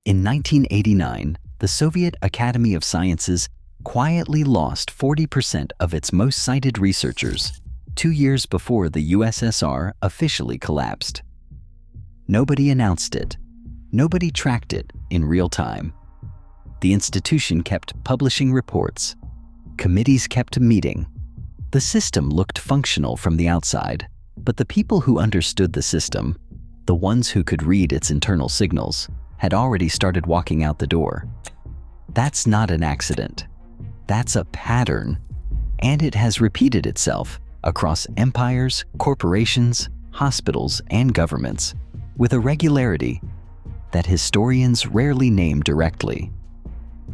In 1989, the Soviet Academy of Sciences quietly lost 40% of its most cited researchers 2 years before the USSR officially collapsed. Nobody announced it. Nobody tracked it in real time. The institution kept publishing reports. Committees kept meeting. The system looked functional from the outside, but the people who understood the system, the ones who could read its internal signals, had already started walking out the door. That's not an accident. That's a pattern, and it has repeated itself across empires, corporations, hospitals, and governments with a regularity that historians rarely name directly.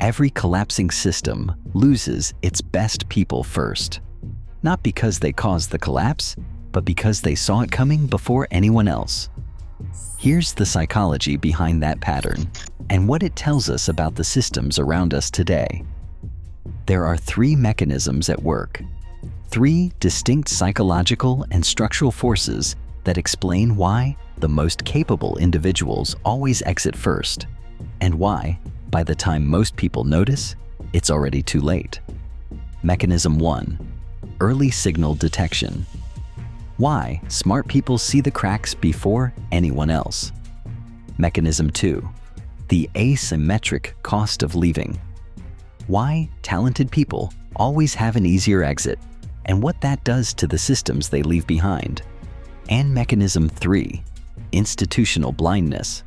Every collapsing system loses its best people first, not because they caused the collapse, but because they saw it coming before anyone else. Here's the psychology behind that pattern and what it tells us about the systems around us today. There are 3 mechanisms at work, 3 distinct psychological and structural forces that explain why the most capable individuals always exit first, and why, by the time most people notice, it's already too late. Mechanism 1. Early signal detection. Why smart people see the cracks before anyone else. Mechanism 2. The asymmetric cost of leaving. Why talented people always have an easier exit, and what that does to the systems they leave behind. And Mechanism 3. Institutional blindness.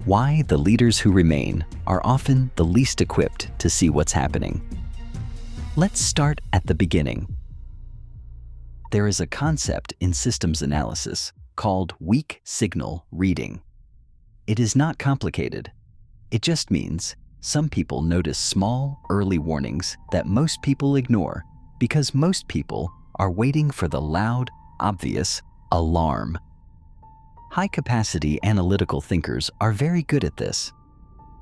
Why the leaders who remain are often the least equipped to see what's happening. Let's start at the beginning. There is a concept in systems analysis called weak signal reading. It is not complicated. It just means some people notice small, early warnings that most people ignore because most people are waiting for the loud, obvious alarm. High-capacity analytical thinkers are very good at this,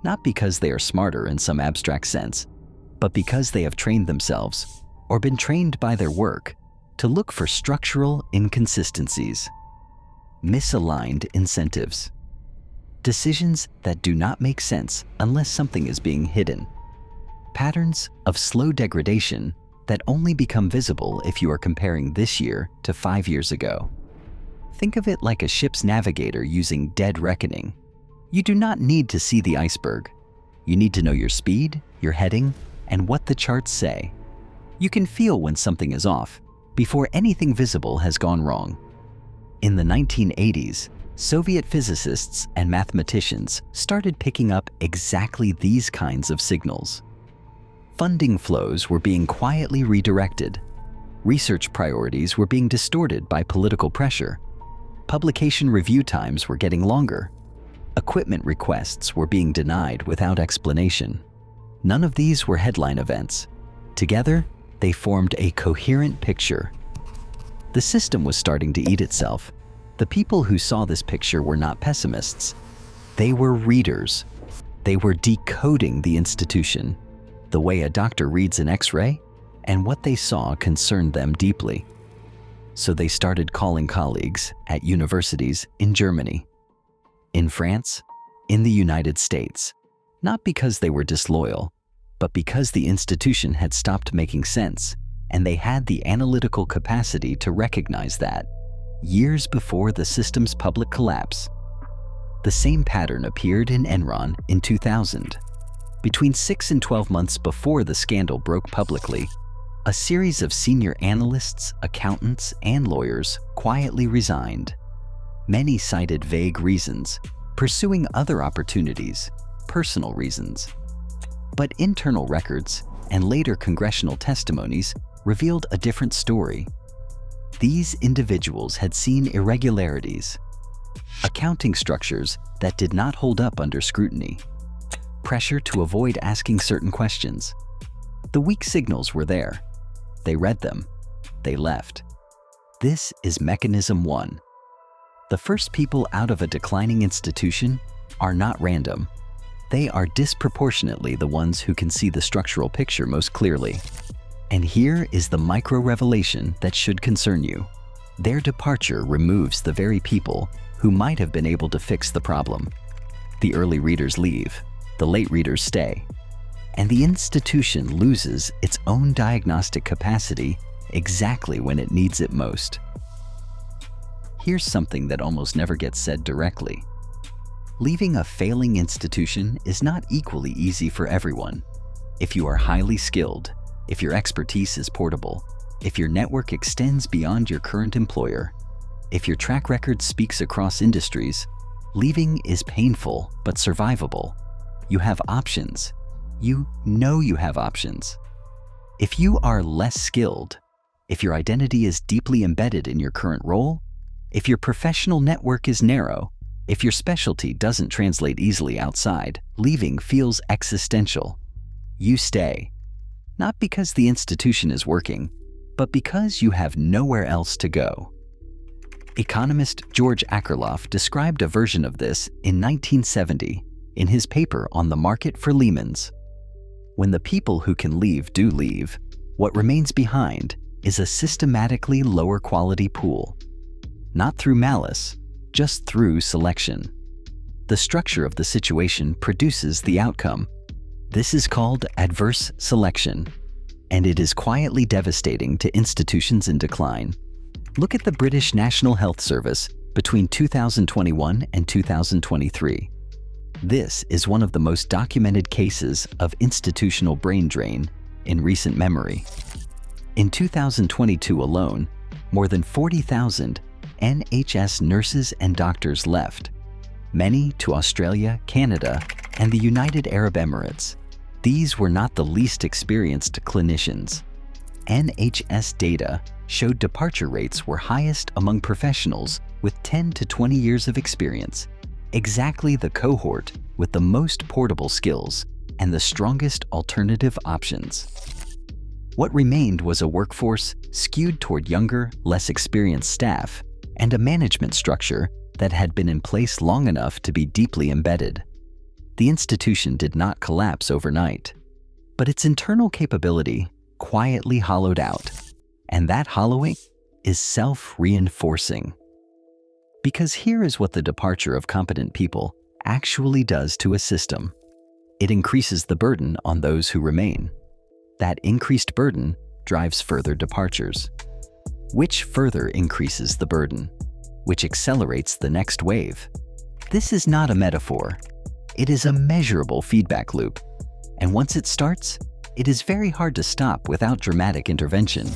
not because they are smarter in some abstract sense, but because they have trained themselves or been trained by their work to look for structural inconsistencies, misaligned incentives, decisions that do not make sense unless something is being hidden, patterns of slow degradation that only become visible if you are comparing this year to 5 years ago. Think of it like a ship's navigator using dead reckoning. You do not need to see the iceberg. You need to know your speed, your heading, and what the charts say. You can feel when something is off before anything visible has gone wrong. In the 1980s, Soviet physicists and mathematicians started picking up exactly these kinds of signals. Funding flows were being quietly redirected. Research priorities were being distorted by political pressure. Publication review times were getting longer. Equipment requests were being denied without explanation. None of these were headline events. Together, they formed a coherent picture. The system was starting to eat itself. The people who saw this picture were not pessimists. They were readers. They were decoding the institution, the way a doctor reads an X-ray, and what they saw concerned them deeply. So they started calling colleagues at universities in Germany, in France, in the United States, not because they were disloyal, but because the institution had stopped making sense, and they had the analytical capacity to recognize that, years before the system's public collapse. The same pattern appeared in Enron in 2000. Between 6 and 12 months before the scandal broke publicly, a series of senior analysts, accountants, and lawyers quietly resigned. Many cited vague reasons, pursuing other opportunities, personal reasons. But internal records and later congressional testimonies revealed a different story. These individuals had seen irregularities, accounting structures that did not hold up under scrutiny, pressure to avoid asking certain questions. The weak signals were there. They read them. They left. This is Mechanism 1. The first people out of a declining institution are not random. They are disproportionately the ones who can see the structural picture most clearly. And here is the micro-revelation that should concern you. Their departure removes the very people who might have been able to fix the problem. The early readers leave, the late readers stay, and the institution loses its own diagnostic capacity exactly when it needs it most. Here's something that almost never gets said directly. Leaving a failing institution is not equally easy for everyone. If you are highly skilled, if your expertise is portable, if your network extends beyond your current employer, if your track record speaks across industries, leaving is painful but survivable. You have options. You know you have options. If you are less skilled, if your identity is deeply embedded in your current role, if your professional network is narrow, if your specialty doesn't translate easily outside, leaving feels existential. You stay, not because the institution is working, but because you have nowhere else to go. Economist George Akerlof described a version of this in 1970 in his paper on the market for lemons. When the people who can leave do leave, what remains behind is a systematically lower quality pool. Not through malice, just through selection. The structure of the situation produces the outcome. This is called adverse selection, and it is quietly devastating to institutions in decline. Look at the British National Health Service between 2021 and 2023. This is one of the most documented cases of institutional brain drain in recent memory. In 2022 alone, more than 40,000 NHS nurses and doctors left, many to Australia, Canada, and the United Arab Emirates. These were not the least experienced clinicians. NHS data showed departure rates were highest among professionals with 10 to 20 years of experience, exactly the cohort with the most portable skills and the strongest alternative options. What remained was a workforce skewed toward younger, less experienced staff and a management structure that had been in place long enough to be deeply embedded. The institution did not collapse overnight, but its internal capability quietly hollowed out, and that hollowing is self-reinforcing. Because here is what the departure of competent people actually does to a system. It increases the burden on those who remain. That increased burden drives further departures, which further increases the burden, which accelerates the next wave. This is not a metaphor. It is a measurable feedback loop, and once it starts, it is very hard to stop without dramatic intervention.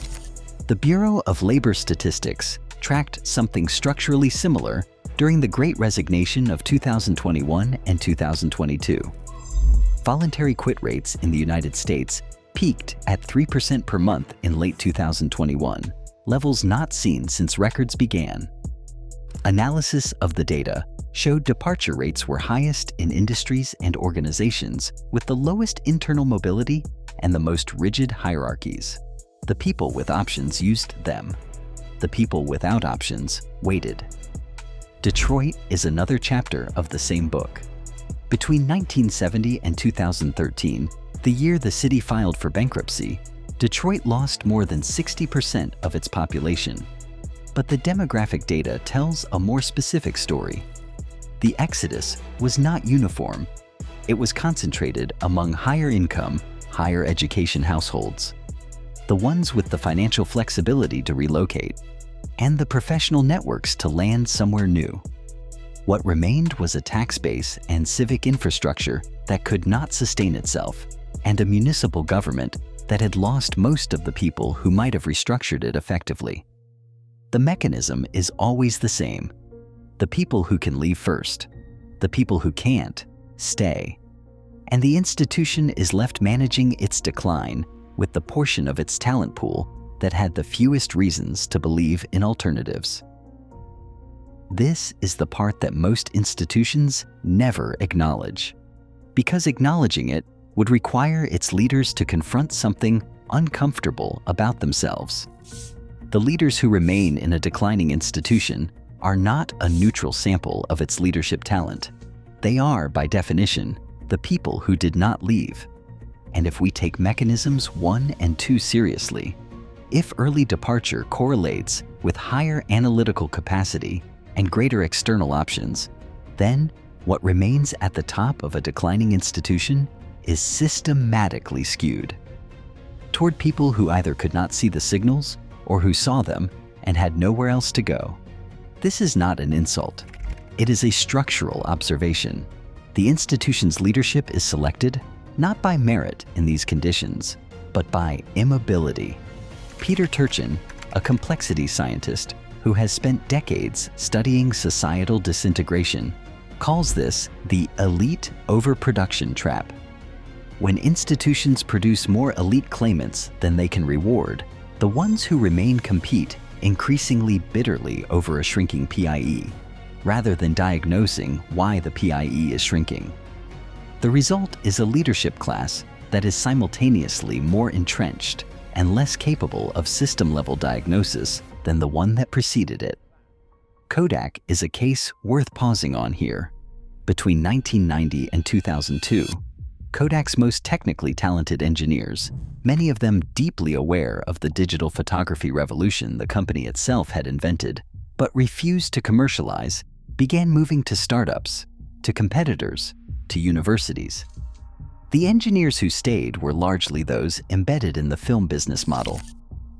The Bureau of Labor Statistics tracked something structurally similar during the Great Resignation of 2021 and 2022. Voluntary quit rates in the United States peaked at 3% per month in late 2021, levels not seen since records began. Analysis of the data showed departure rates were highest in industries and organizations with the lowest internal mobility and the most rigid hierarchies. The people with options used them. The people without options waited. Detroit is another chapter of the same book. Between 1970 and 2013, the year the city filed for bankruptcy, Detroit lost more than 60% of its population. But the demographic data tells a more specific story. The exodus was not uniform. It was concentrated among higher income, higher education households, the ones with the financial flexibility to relocate, and the professional networks to land somewhere new. What remained was a tax base and civic infrastructure that could not sustain itself, and a municipal government that had lost most of the people who might have restructured it effectively. The mechanism is always the same. The people who can leave first. The people who can't stay. And the institution is left managing its decline with the portion of its talent pool that had the fewest reasons to believe in alternatives. This is the part that most institutions never acknowledge, because acknowledging it would require its leaders to confront something uncomfortable about themselves. The leaders who remain in a declining institution are not a neutral sample of its leadership talent. They are, by definition, the people who did not leave. And if we take mechanisms 1 and 2 seriously, if early departure correlates with higher analytical capacity and greater external options, then What remains at the top of a declining institution is systematically skewed toward people who either could not see the signals or who saw them and had nowhere else to go. This is not an insult. It is a structural observation. The institution's leadership is selected not by merit in these conditions, but by immobility. Peter Turchin, a complexity scientist who has spent decades studying societal disintegration, calls this the elite overproduction trap. When institutions produce more elite claimants than they can reward, the ones who remain compete increasingly bitterly over a shrinking PIE, rather than diagnosing why the PIE is shrinking. The result is a leadership class that is simultaneously more entrenched and less capable of system-level diagnosis than the one that preceded it. Kodak is a case worth pausing on here. Between 1990 and 2002, Kodak's most technically talented engineers, many of them deeply aware of the digital photography revolution the company itself had invented, but refused to commercialize, began moving to startups, to competitors, to universities. The engineers who stayed were largely those embedded in the film business model,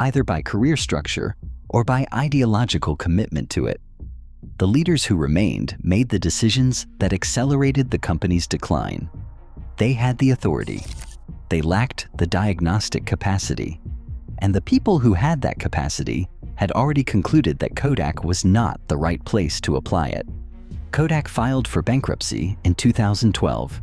either by career structure or by ideological commitment to it. The leaders who remained made the decisions that accelerated the company's decline. They had the authority. They lacked the diagnostic capacity. And the people who had that capacity had already concluded that Kodak was not the right place to apply it. Kodak filed for bankruptcy in 2012.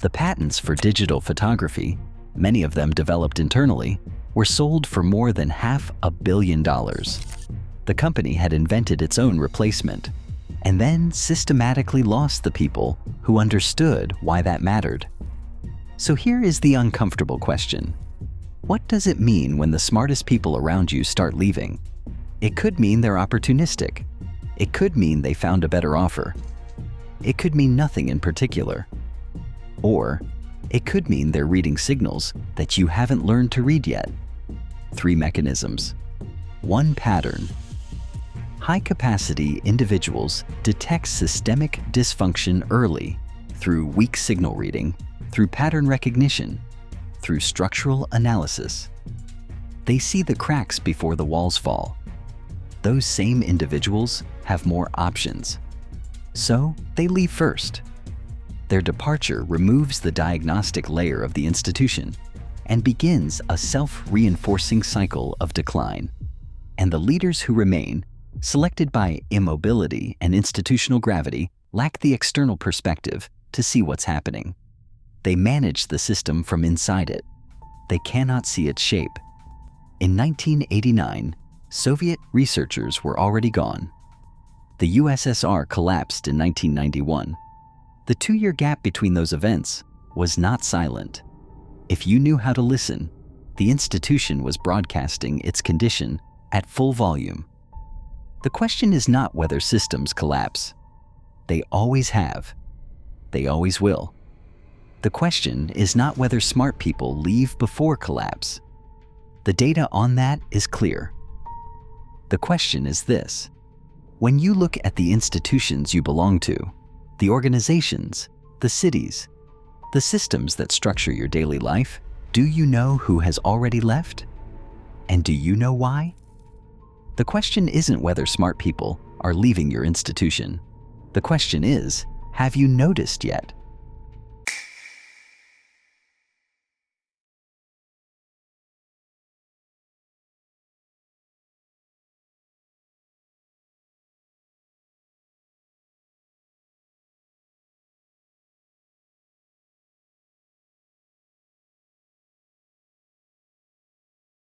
The patents for digital photography, many of them developed internally, were sold for more than $500 million. The company had invented its own replacement, and then systematically lost the people who understood why that mattered. So here is the uncomfortable question. What does it mean when the smartest people around you start leaving? It could mean they're opportunistic. It could mean they found a better offer. It could mean nothing in particular. Or it could mean they're reading signals that you haven't learned to read yet. 3 mechanisms. 1 pattern. High-capacity individuals detect systemic dysfunction early through weak signal reading, through pattern recognition, through structural analysis. They see the cracks before the walls fall. Those same individuals have more options. So they leave first. Their departure removes the diagnostic layer of the institution and begins a self-reinforcing cycle of decline. And the leaders who remain, selected by immobility and institutional gravity, lack the external perspective to see what's happening. They manage the system from inside it. They cannot see its shape. In 1989, Soviet researchers were already gone. The USSR collapsed in 1991. The 2-year gap between those events was not silent. If you knew how to listen, the institution was broadcasting its condition at full volume. The question is not whether systems collapse. They always have. They always will. The question is not whether smart people leave before collapse. The data on that is clear. The question is this: when you look at the institutions you belong to, the organizations, the cities, the systems that structure your daily life, do you know who has already left? And do you know why? The question isn't whether smart people are leaving your institution. The question is, have you noticed yet?